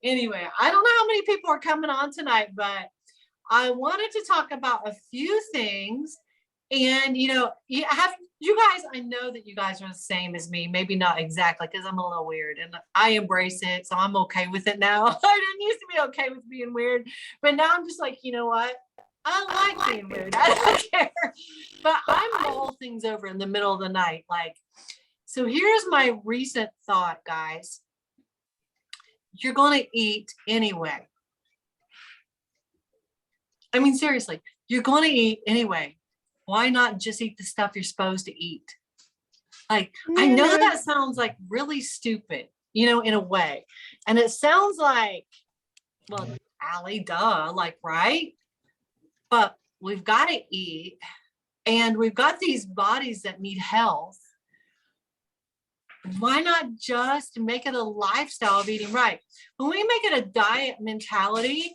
Anyway, I don't know how many people are coming on tonight, but I wanted to talk about a few things. And you guys, I know that you guys are the same as me, maybe not exactly, because I'm a little weird and I embrace it. So I'm okay with it now. I didn't used to be okay with being weird, but now I'm just like, you know what? I like being weird. I don't care. But I mull things over in the middle of the night. So here's my recent thought, guys. You're going to eat anyway. I mean, seriously, you're going to eat anyway. Why not just eat the stuff you're supposed to eat? I know that sounds like really stupid, in a way. And it sounds like, well, Allie, duh, right? But we've got to eat, and we've got these bodies that need health. Why not just make it a lifestyle of eating right? When we make it a diet mentality,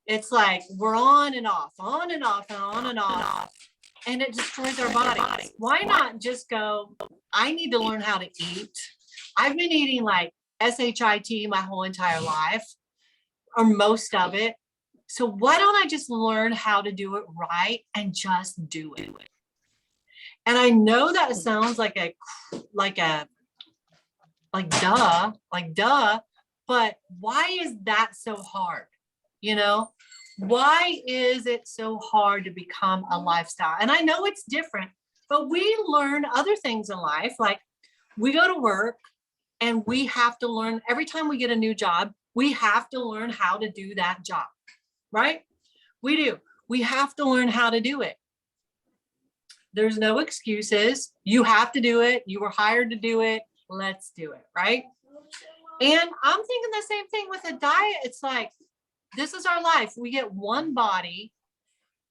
it's like we're on and off, on and off, and on and off. And it destroys our bodies. Why not just go, I need to learn how to eat. I've been eating like SHIT my whole entire life, or most of it. So why don't I just learn how to do it right and just do it? And I know that sounds like duh, but why is that so hard? Why is it so hard to become a lifestyle? And I know it's different, but we learn other things in life. Like we go to work and we have to learn every time we get a new job, we have to learn how to do that job, right? We do. We have to learn how to do it. There's no excuses. You have to do it. You were hired to do it. Let's do it, right? And I'm thinking the same thing with a diet. It's like, this is our life. We get one body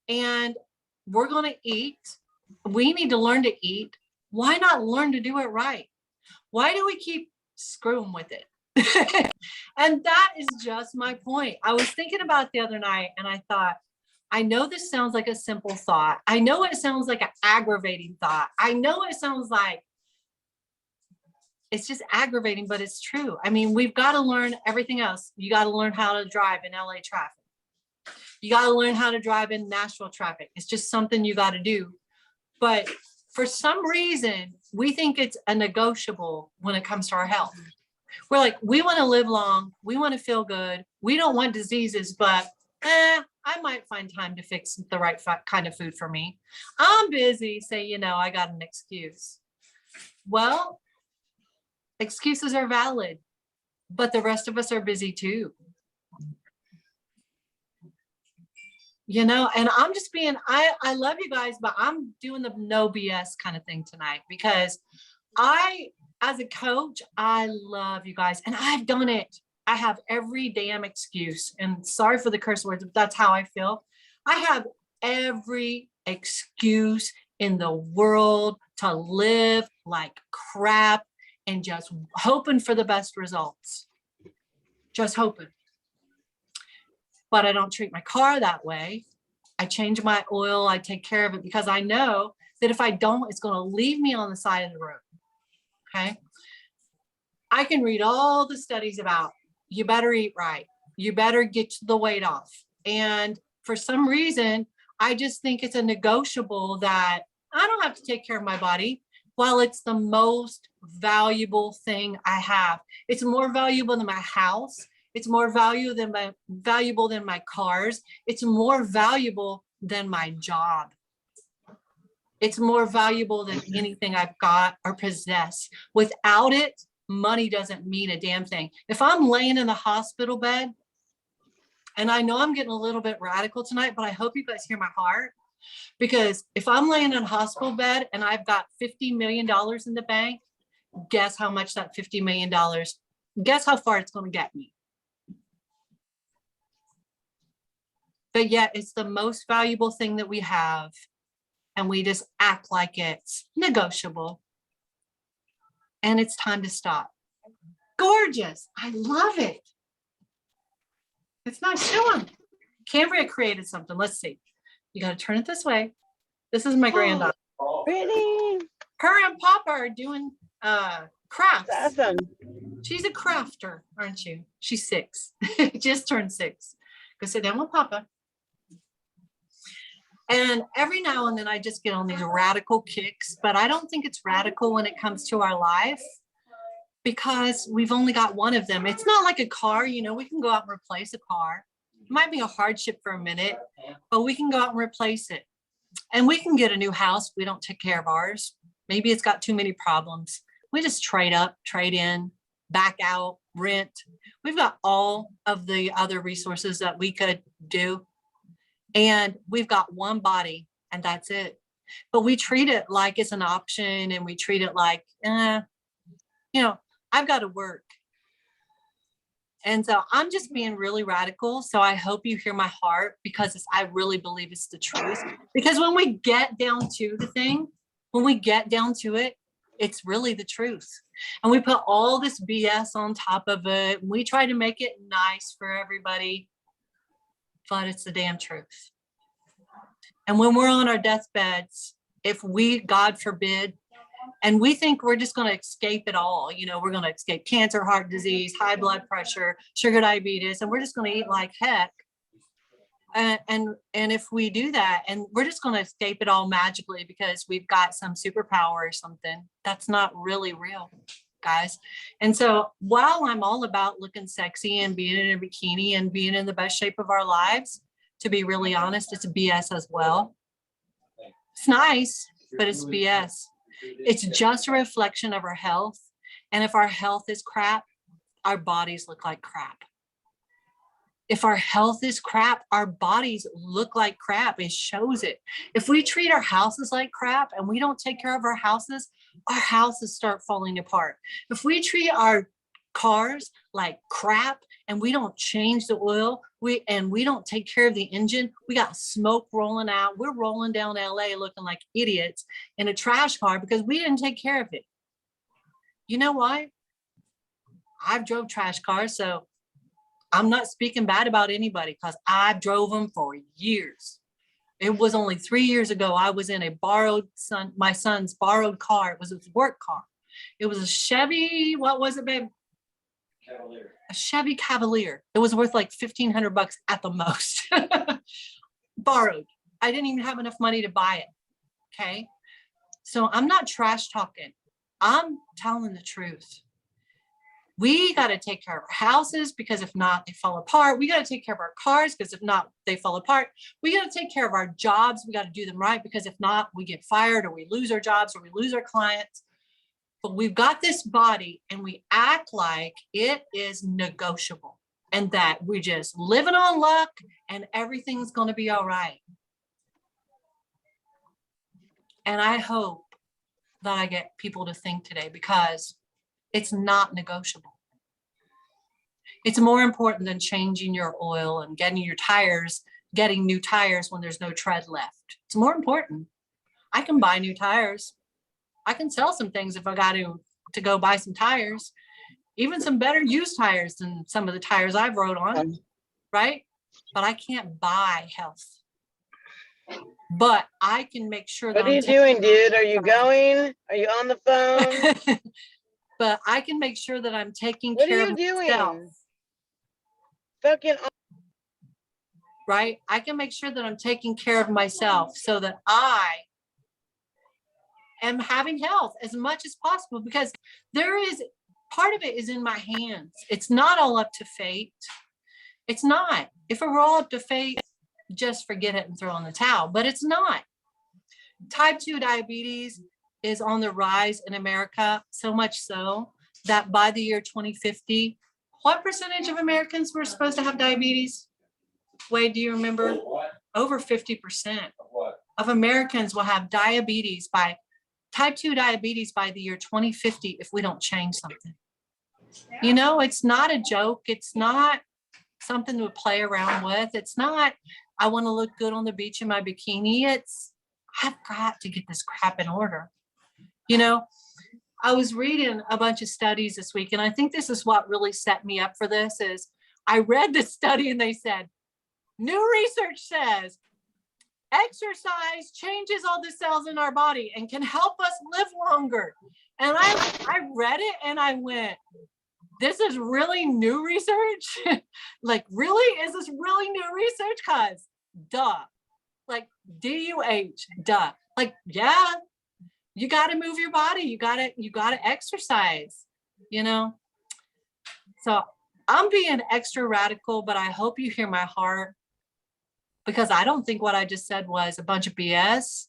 and we're going to eat. We need to learn to eat. Why not learn to do it right? Why do we keep screwing with it? And that is just my point. I was thinking about it the other night and I thought, I know this sounds like a simple thought. I know it sounds like an aggravating thought. I know it sounds like it's just aggravating, but it's true. I mean, we've got to learn everything else. You got to learn how to drive in LA traffic. You got to learn how to drive in Nashville traffic. It's just something you got to do. But for some reason, we think it's a negotiable when it comes to our health. We're like, we want to live long. We want to feel good. We don't want diseases, but I might find time to fix the right kind of food for me. I'm busy. Say, I got an excuse. Well, excuses are valid, but the rest of us are busy too. And I'm just I love you guys, but I'm doing the no BS kind of thing tonight because as a coach, I love you guys and I've done it. I have every damn excuse, and sorry for the curse words, but that's how I feel. I have every excuse in the world to live like crap and just hoping for the best results. Just hoping. But I don't treat my car that way. I change my oil. I take care of it because I know that if I don't, it's going to leave me on the side of the road. Okay. I can read all the studies about you better eat right. You better get the weight off. And for some reason, I just think it's a negotiable that I don't have to take care of my body. While it's the most valuable thing I have. It's more valuable than my house. It's more valuable than my cars. It's more valuable than my job. It's more valuable than anything I've got or possess. Without it, money doesn't mean a damn thing. If I'm laying in the hospital bed, and I know I'm getting a little bit radical tonight, but I hope you guys hear my heart. Because if I'm laying in a hospital bed and I've got $50 million in the bank, guess how much that $50 million, guess how far it's going to get me. But yet it's the most valuable thing that we have. And we just act like it's negotiable. And it's time to stop. Gorgeous. I love it. It's not showing. Cambria created something. Let's see. You got to turn it this way. This is my granddaughter. Pretty. Her and Papa are doing Crafts. That's awesome. She's a crafter, aren't you? She's 6. Just turned 6. Go sit down with Papa. And every now and then I just get on these radical kicks, but I don't think it's radical when it comes to our life because we've only got one of them. It's not like a car, you know, we can go out and replace a car. It might be a hardship for a minute, but we can go out and replace it. And we can get a new house. We don't take care of ours. Maybe it's got too many problems. We just trade up, trade in, back out, rent. We've got all of the other resources that we could do. And we've got one body and that's it. But we treat it like it's an option and we treat it like, you know, I've got to work. And so I'm just being really radical. So I hope you hear my heart because I really believe it's the truth. Because when we get down to the thing, when we get down to it, it's really the truth. And we put all this BS on top of it. We try to make it nice for everybody, but it's the damn truth. And when we're on our deathbeds, if we, God forbid, and we think we're just going to escape it all, you know, we're going to escape cancer, heart disease, high blood pressure, sugar diabetes, and we're just going to eat like heck. And if we do that, and we're just going to escape it all magically because we've got some superpower or something, that's not really real, guys. And so while I'm all about looking sexy and being in a bikini and being in the best shape of our lives, to be really honest, it's BS as well. It's nice, but it's BS. It's just a reflection of our health. And if our health is crap, our bodies look like crap. If our health is crap, our bodies look like crap. It shows it. If we treat our houses like crap and we don't take care of our houses start falling apart. If we treat our cars like crap and we don't change the oil, we don't take care of the engine, we got smoke rolling out. We're rolling down LA looking like idiots in a trash car because we didn't take care of it. You know why? I've drove trash cars, so I'm not speaking bad about anybody because I drove them for years. It was only 3 years ago I was in my son's borrowed car. It was his work car. It was a Chevy, what was it, babe? Cavalier. A Chevy Cavalier. It was worth like $1,500 at the most. Borrowed. I didn't even have enough money to buy it. Okay. So I'm not trash talking. I'm telling the truth. We got to take care of our houses because if not, they fall apart. We got to take care of our cars because if not, they fall apart. We got to take care of our jobs. We got to do them right because if not, we get fired or we lose our jobs or we lose our clients. But we've got this body and we act like it is negotiable and that we're just living on luck and everything's going to be all right. And I hope that I get people to think today because it's not negotiable. It's more important than changing your oil and getting your tires, getting new tires when there's no tread left. It's more important. I can buy new tires. I can sell some things if I got to go buy some tires, even some better used tires than some of the tires I've rode on, right? But I can't buy health. But I can make sure that What are you doing, dude? Are you going? Are you on the phone? But I can make sure that I'm taking care of myself. Fucking right? I can make sure that I'm taking care of myself so that I am having health as much as possible because part of it is in my hands. It's not all up to fate. It's not. If it were all up to fate, just forget it and throw in the towel, but it's not. Type 2 diabetes is on the rise in America, so much so that by the year 2050, what percentage of Americans were supposed to have diabetes? Wade, do you remember? Over 50% of Americans will have diabetes type 2 diabetes by the year 2050 if we don't change something. You know, it's not a joke. It's not something to play around with. It's not, I want to look good on the beach in my bikini. It's, I've got to get this crap in order. You know, I was reading a bunch of studies this week, and I think this is what really set me up for this is I read this study and they said, new research says exercise changes all the cells in our body and can help us live longer. And I read it and I went, this is really new research. Like, really? Is this really new research? Cause duh, like DUH, duh. Like, yeah, you got to move your body. You got to exercise, you know? So I'm being extra radical, but I hope you hear my heart, because I don't think what I just said was a bunch of BS.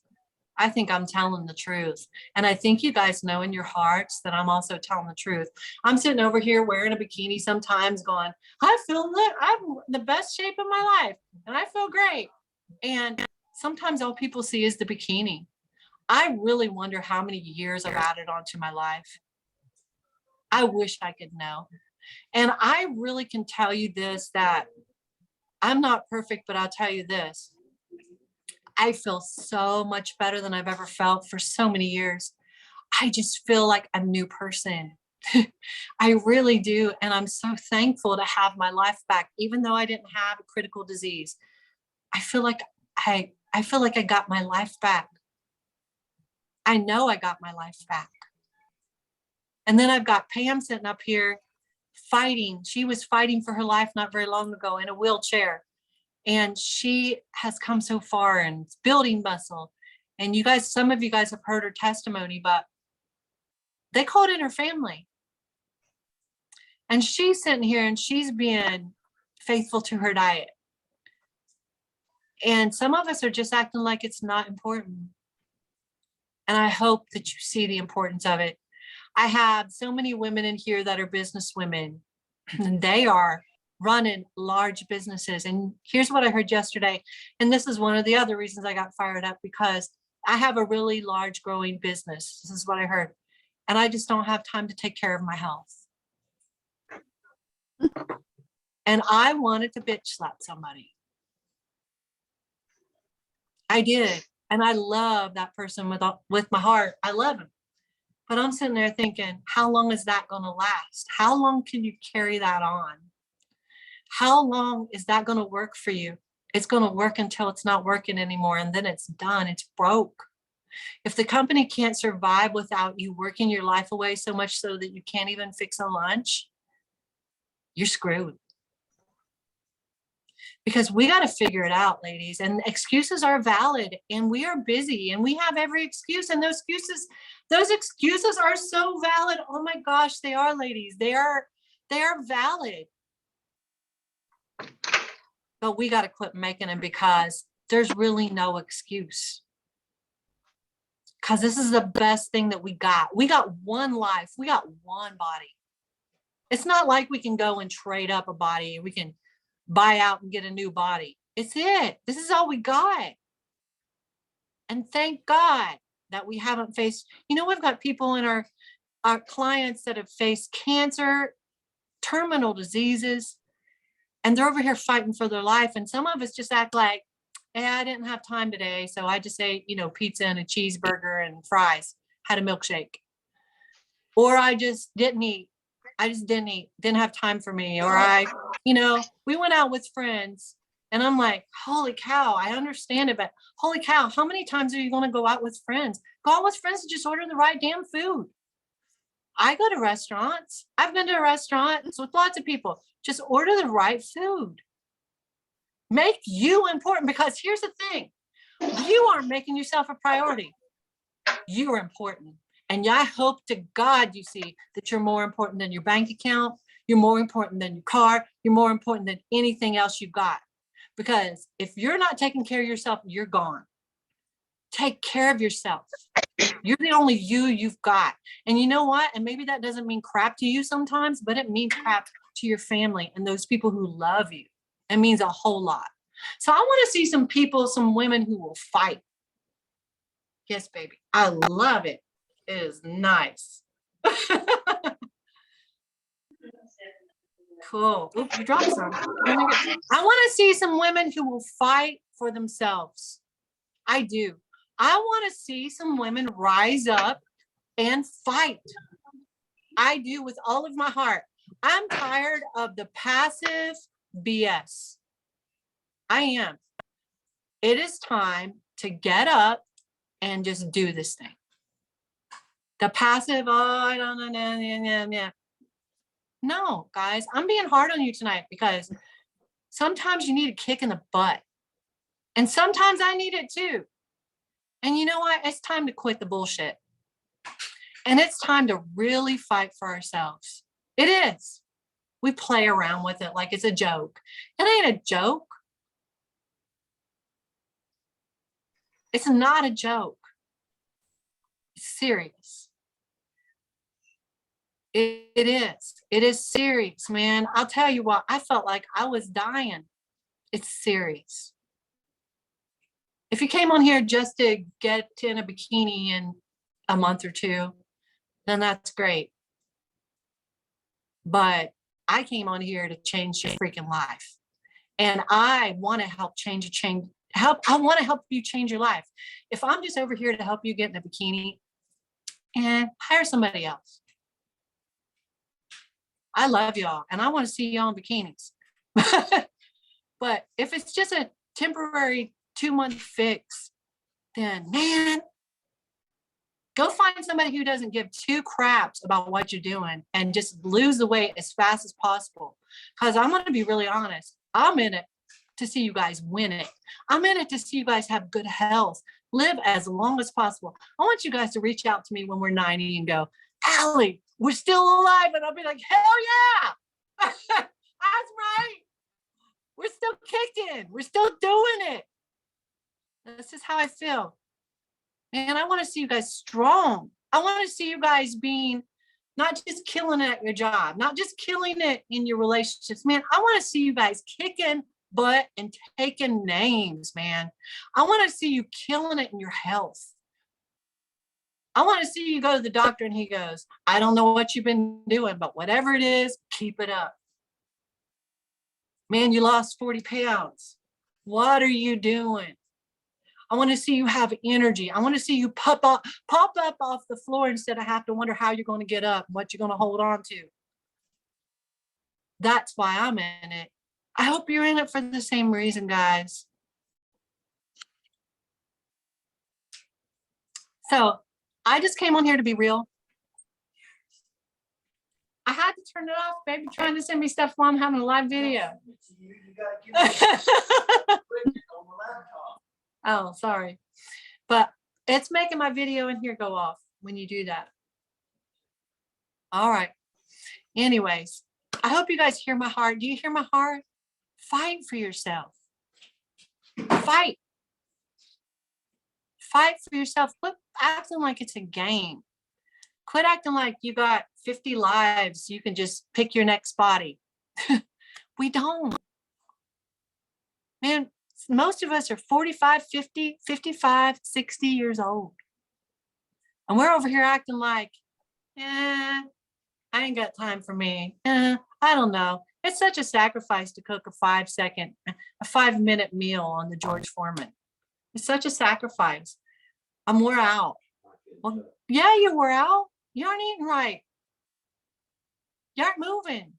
I think I'm telling the truth. And I think you guys know in your hearts that I'm also telling the truth. I'm sitting over here wearing a bikini sometimes going, I feel that I'm the best shape of my life and I feel great. And sometimes all people see is the bikini. I really wonder how many years I've added onto my life. I wish I could know. And I really can tell you this, that I'm not perfect, but I'll tell you this. I feel so much better than I've ever felt for so many years. I just feel like a new person. I really do. And I'm so thankful to have my life back, even though I didn't have a critical disease. I feel like I feel like I got my life back. I know I got my life back. And then I've got Pam sitting up here fighting. She was fighting for her life not very long ago in a wheelchair. And she has come so far and it's building muscle. And you guys, some of you guys have heard her testimony, but they called in her family. And she's sitting here and she's being faithful to her diet. And some of us are just acting like it's not important. And I hope that you see the importance of it. I have so many women in here that are business women, and they are running large businesses. And here's what I heard yesterday. And this is one of the other reasons I got fired up, because I have a really large growing business. This is what I heard. And I just don't have time to take care of my health. And I wanted to bitch slap somebody. I did. And I love that person with my heart. I love him. But I'm sitting there thinking, how long is that going to last? How long can you carry that on? How long is that going to work for you? It's going to work until it's not working anymore. And then it's done. It's broke. If the company can't survive without you working your life away so much so that you can't even fix a lunch, you're screwed. Because we got to figure it out, ladies. And excuses are valid, and we are busy, and we have every excuse. And those excuses are so valid. Oh my gosh, they are, ladies. They are valid. But we got to quit making them, because there's really no excuse. Because this is the best thing that we got. We got one life. We got one body. It's not like we can go and trade up a body. We can buy out and get a new body. It's it. This is all we got. And thank God that we haven't faced, we've got people in our clients that have faced cancer, terminal diseases, and they're over here fighting for their life. And some of us just act like, hey, I didn't have time today, so I just ate, pizza and a cheeseburger and fries, had a milkshake. Or I just didn't eat. Didn't have time for me. Or we went out with friends, and I'm like, holy cow, I understand it, but holy cow, how many times are you going to go out with friends? Go out with friends and just order the right damn food. I go to restaurants. I've been to restaurants with lots of people. Just order the right food. Make you important, because here's the thing. You aren't making yourself a priority. You are important. And I hope to God you see that you're more important than your bank account. You're more important than your car. You're more important than anything else you've got. Because if you're not taking care of yourself, you're gone. Take care of yourself. You're the only you've got. And you know what? And maybe that doesn't mean crap to you sometimes, but it means crap to your family and those people who love you. It means a whole lot. So I want to see some women who will fight. Yes, baby. I love it. It is nice. Cool. Oops, you dropped some. I want to see some women who will fight for themselves. I do. I want to see some women rise up and fight. I do, with all of my heart. I'm tired of the passive BS. I am. it is time to get up and just do this thing. The passive, oh, I don't know. No, guys, I'm being hard on you tonight because sometimes you need a kick in the butt. And sometimes I need it too. And you know what? It's time to quit the bullshit. And it's time to really fight for ourselves. It is. We play around with it like it's a joke. It ain't a joke. It's not a joke. It's serious. It is. It is serious, man. I'll tell you what, I felt like I was dying. It's serious. If you came on here just to get in a bikini in a month or two, then that's great. But I came on here to change your freaking life. And I want to help I want to help you change your life. If I'm just over here to help you get in a bikini, and hire somebody else. I love y'all and I want to see y'all in bikinis. But if it's just a temporary 2-month fix, then man, go find somebody who doesn't give 2 craps about what you're doing and just lose the weight as fast as possible. Because I'm going to be really honest. I'm in it to see you guys win it. I'm in it to see you guys have good health, live as long as possible. I want you guys to reach out to me when we're 90 and go, Allie, we're still alive. And I'll be like, hell yeah. That's right. We're still kicking. We're still doing it. This is how I feel. Man, I want to see you guys strong. I want to see you guys being not just killing it at your job, not just killing it in your relationships. Man, I want to see you guys kicking butt and taking names, man. I want to see you killing it in your health. I want to see you go to the doctor and he goes, I don't know what you've been doing, but whatever it is, keep it up. Man, you lost 40 pounds. What are you doing? I want to see you have energy. I want to see you pop up off the floor instead of have to wonder how you're going to get up, what you're going to hold on to. That's why I'm in it. I hope you're in it for the same reason, guys. So I just came on here to be real. I had to turn it off, baby, trying to send me stuff while I'm having a live video. Oh, sorry. But it's making my video in here go off when you do that. All right. Anyways, I hope you guys hear my heart. Do you hear my heart? Fight for yourself. Fight. Fight for yourself. Quit acting like it's a game. Quit acting like you got 50 lives. You can just pick your next body. We don't. Man, most of us are 45, 50, 55, 60 years old. And we're over here acting like, I ain't got time for me. I don't know. It's such a sacrifice to cook a 5-minute meal on the George Foreman. It's such a sacrifice. I'm wore out. Well, yeah, you wore out. You aren't eating right. You aren't moving.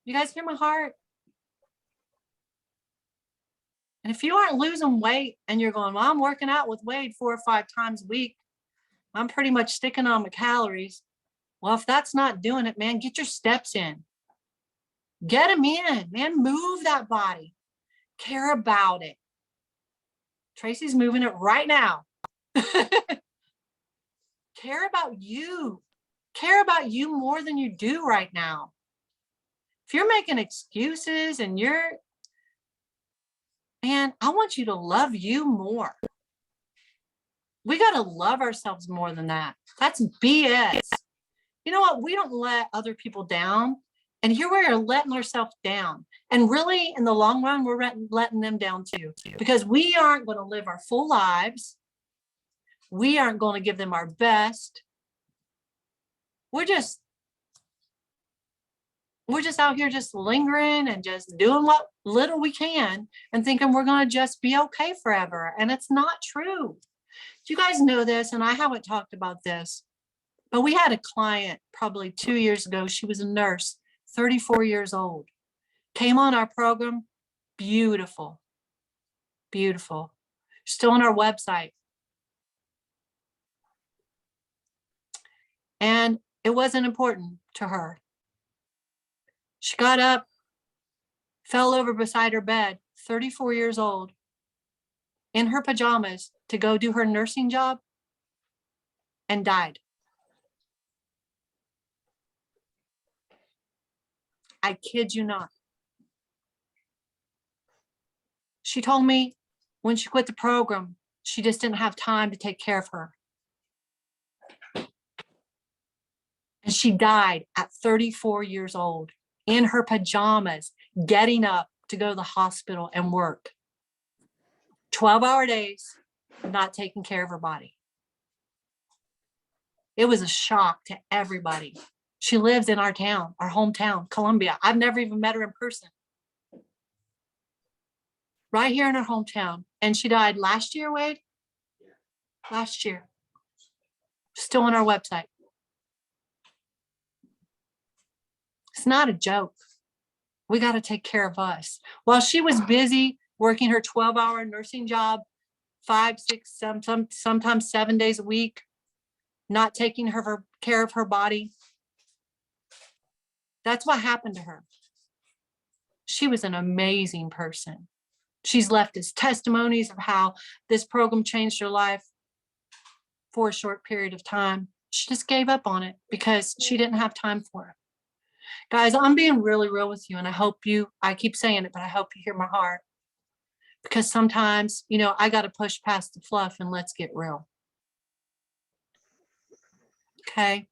You guys hear my heart? And if you aren't losing weight and you're going, well, I'm working out with Wade 4 or 5 times a week, I'm pretty much sticking on my calories. Well, if that's not doing it, man, get your steps in. Get them in, man. Move that body. Care about it. Tracy's moving it right now. Care about you. Care about you more than you do right now. If you're making excuses and man, I want you to love you more. We got to love ourselves more than that. That's BS. You know what? We don't let other people down. And here we are letting ourselves down. And really, in the long run, we're letting them down too. Because we aren't going to live our full lives. We aren't going to give them our best. We're just out here just lingering and just doing what little we can and thinking we're going to just be okay forever. And it's not true. You guys know this, and I haven't talked about this, but we had a client probably 2 years ago. She was a nurse, 34 years old, came on our program, Beautiful, beautiful. Still on our website. And it wasn't important to her. She got up, fell over beside her bed, 34 years old, in her pajamas to go do her nursing job, and died. I kid you not. She told me when she quit the program, she just didn't have time to take care of her. And she died at 34 years old in her pajamas, getting up to go to the hospital and work. 12-hour days, not taking care of her body. It was a shock to everybody. She lives in our town, our hometown, Columbia. I've never even met her in person. Right here in her hometown. And she died last year, Wade? Last year. Still on our website. It's not a joke. We got to take care of us. While she was busy working her 12-hour nursing job, 5, 6, sometimes 7 days a week, not taking care of her body. That's what happened to her. She was an amazing person. She's left us testimonies of how this program changed her life for a short period of time. She just gave up on it because she didn't have time for it. Guys, I'm being really real with you, and I keep saying it, but I hope you hear my heart. Because sometimes, I got to push past the fluff and let's get real. Okay?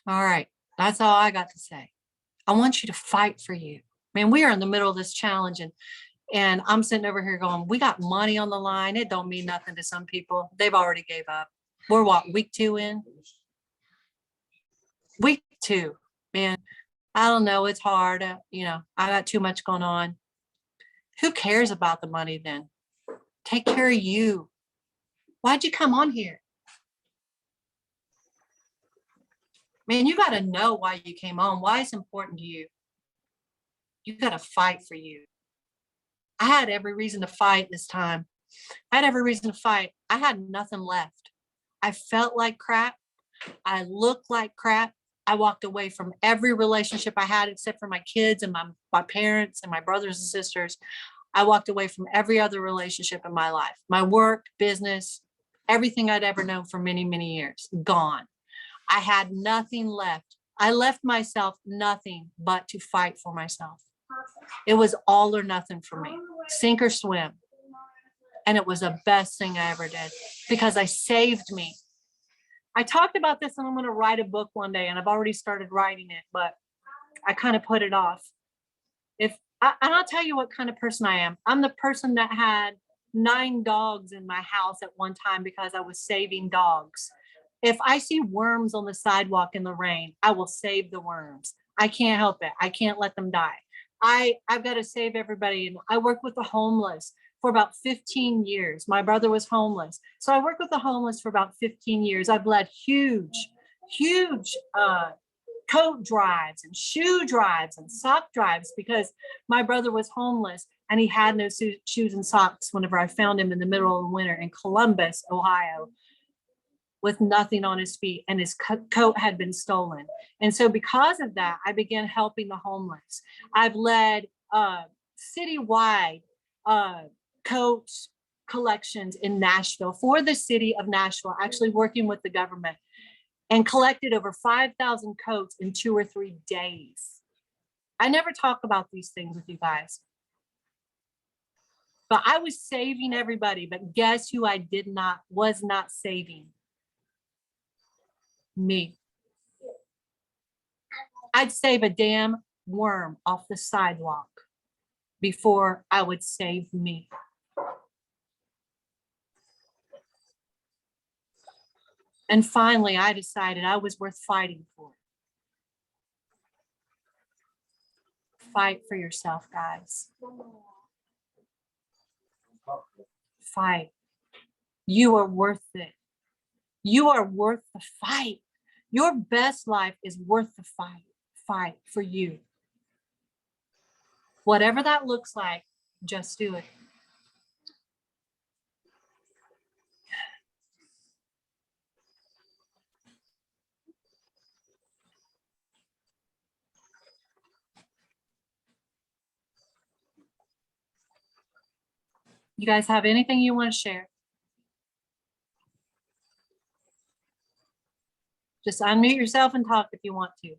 All right. That's all I got to say. I want you to fight for you. Man, we are in the middle of this challenge, and I'm sitting over here going, we got money on the line. It don't mean nothing to some people. They've already gave up. We're what, week 2 in? Week 2, man. I don't know. It's hard. I got too much going on. Who cares about the money then? Take care of you. Why'd you come on here? Man, you got to know why you came on, why it's important to you. You got to fight for you. I had every reason to fight this time. I had every reason to fight. I had nothing left. I felt like crap. I looked like crap. I walked away from every relationship I had except for my kids and my parents and my brothers and sisters. I walked away from every other relationship in my life. My work, business, everything I'd ever known for many, many years, gone. I had nothing left. I left myself nothing but to fight for myself. It was all or nothing for me, sink or swim. And it was the best thing I ever did because I saved me. I talked about this and I'm going to write a book one day, and I've already started writing it, but I kind of put it off. And I'll tell you what kind of person I am. I'm the person that had 9 dogs in my house at one time because I was saving dogs. If I see worms on the sidewalk in the rain, I will save the worms. I can't help it. I can't let them die. I've got to save everybody. And I work with the homeless for about 15 years. My brother was homeless. So I worked with the homeless for about 15 years. I've led huge coat drives and shoe drives and sock drives because my brother was homeless and he had no shoes and socks whenever I found him in the middle of the winter in Columbus, Ohio, with nothing on his feet, and his coat had been stolen. And so because of that, I began helping the homeless. I've led citywide coat collections in Nashville for the city of Nashville, actually working with the government, and collected over 5,000 coats in 2 or 3 days. I never talk about these things with you guys, but I was saving everybody. But guess who I was not saving? Me. I'd save a damn worm off the sidewalk before I would save me. And finally, I decided I was worth fighting for. Fight for yourself, guys. Fight. You are worth it. You are worth the fight. Your best life is worth the fight. fight for you. Whatever that looks like, just do it. You guys have anything you want to share? Just unmute yourself and talk if you want to.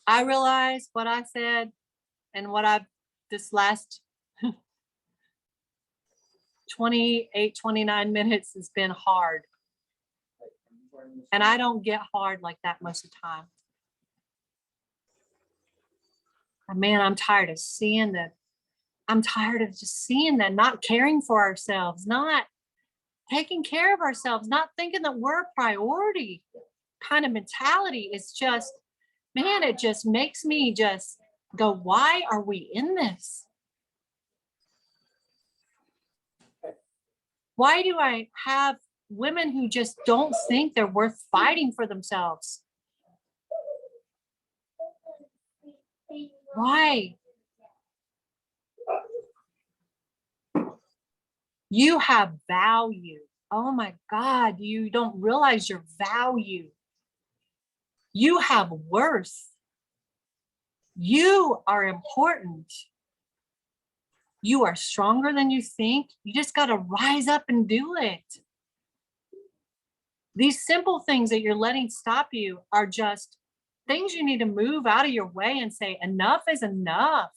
I realize what I said and what I've this last 28, 29 minutes has been hard. And I don't get hard like that most of the time. Man, I'm tired of seeing that. I'm tired of just seeing that, not caring for ourselves, not taking care of ourselves, not thinking that we're a priority kind of mentality. It's just, man, it just makes me just go, why are we in this? Why do I have women who just don't think they're worth fighting for themselves? Why? You have value. Oh my God, you don't realize your value. You have worth. You are important. You are stronger than you think. You just got to rise up and do it. These simple things that you're letting stop you are just things you need to move out of your way and say, enough is enough.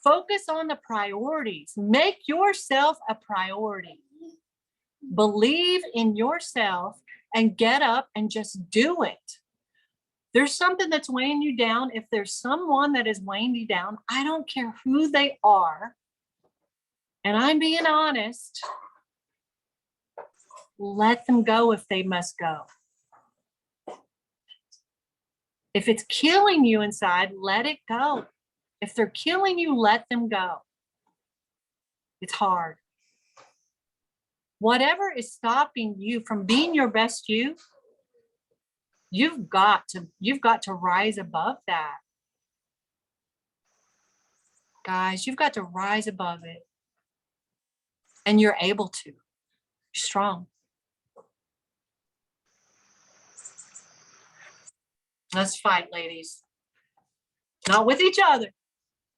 Focus on the priorities. Make yourself a priority. Believe in yourself and get up and just do it. There's something that's weighing you down. If there's someone that is weighing you down, I don't care who they are. And I'm being honest. Let them go if they must go. If it's killing you inside, let it go. If they're killing you, let them go. It's hard. Whatever is stopping you from being your best you, you've got to rise above that. Guys, you've got to rise above it. And you're able to. You're strong. Let's fight, ladies. Not with each other.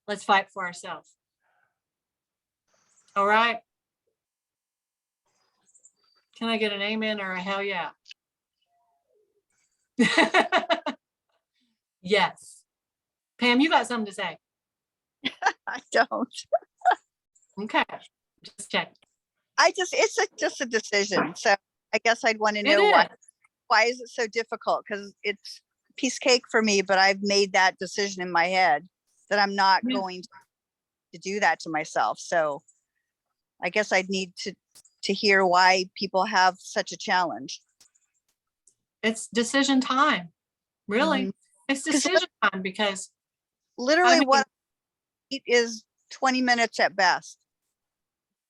Let's fight for ourselves. All right. Can I get an amen or a hell yeah? Yes. Pam, you got something to say? I don't. Okay. Just check. Just a decision. So I guess I'd want to know why is it so difficult? Because it's piece cake for me, but I've made that decision in my head that I'm not going to do that to myself. So I guess I'd need to hear why people have such a challenge. It's decision time. Really. Mm-hmm. It's decision time because literally what I eat is 20 minutes at best.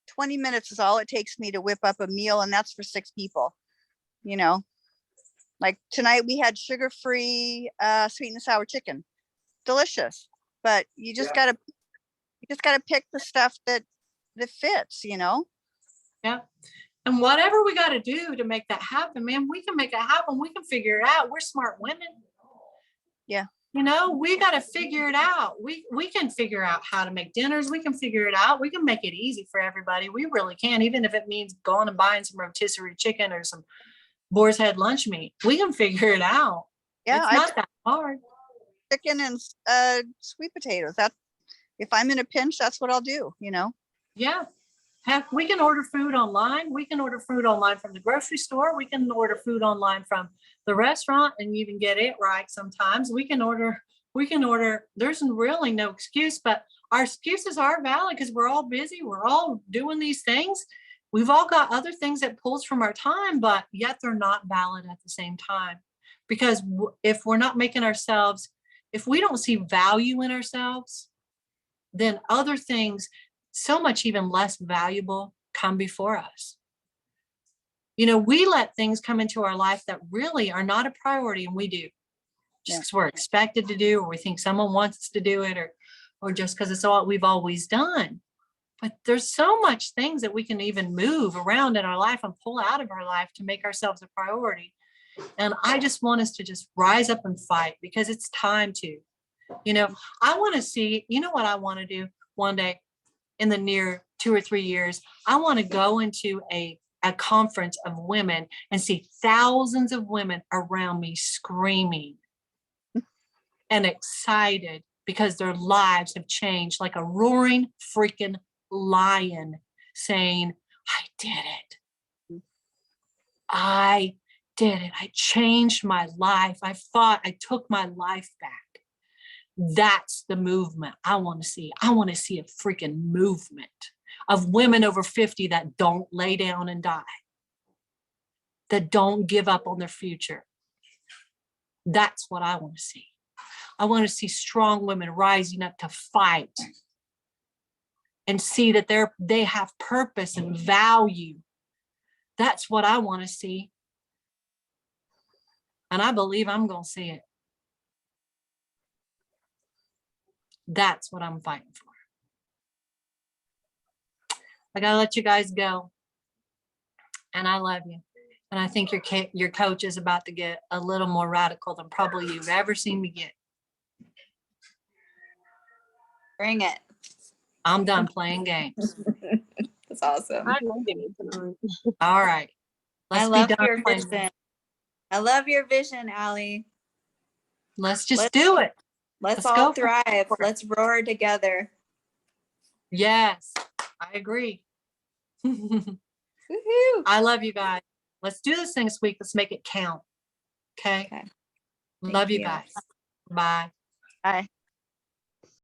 20 minutes is all it takes me to whip up a meal, and that's for 6 people. You know, like tonight we had sugar-free sweet and sour chicken. Delicious. But you just gotta pick the stuff that fits, you know? Yeah. And whatever we got to do to make that happen, man, we can make it happen. We can figure it out. We're smart women. Yeah. You know, we got to figure it out. We can figure out how to make dinners. We can figure it out. We can make it easy for everybody. We really can, even if it means going and buying some rotisserie chicken or some boar's head lunch meat. We can figure it out. Yeah, it's not that hard. Chicken and sweet potatoes. That if I'm in a pinch, that's what I'll do, you know? Yeah. Heck, we can order food online. We can order food online from the grocery store. We can order food online from the restaurant and even get it right sometimes. We can order, there's really no excuse, but our excuses are valid because we're all busy. We're all doing these things. We've all got other things that pulls from our time, but yet they're not valid at the same time. Because if we're not making ourselves, if we don't see value in ourselves, then other things, so much even less valuable, come before us. You know, we let things come into our life that really are not a priority, and we do. Just Yeah. because we're expected to do, or we think someone wants us to do it, or just because it's all we've always done. But there's so much things that we can even move around in our life and pull out of our life to make ourselves a priority. And I just want us to just rise up and fight, because it's time to. You know, I want to see, you know what I want to do one day in the near 2 or 3 years? I want to go into a conference of women and see thousands of women around me screaming and excited because their lives have changed, like a roaring freaking lion saying, I did it. I did it. I changed my life. I fought. I took my life back. That's the movement I want to see. I want to see a freaking movement of women over 50 that don't lay down and die, that don't give up on their future. That's what I want to see. I want to see strong women rising up to fight and see that they have purpose and value. That's what I want to see. And I believe I'm going to see it. That's what I'm fighting for. I got to let you guys go. And I love you. And I think your coach is about to get a little more radical than probably you've ever seen me get. Bring it. I'm done playing games. That's awesome. I love it tonight. All right. I Let's love be done your playing. vision. I love your vision, Allie. Let's just Let's- do it. Let's Let's all go for it. thrive. Let's roar together. Yes, I agree. Woohoo. I love you guys. Let's do this next week. Let's make it count. Okay. Okay. Love you you. guys. Bye. Bye.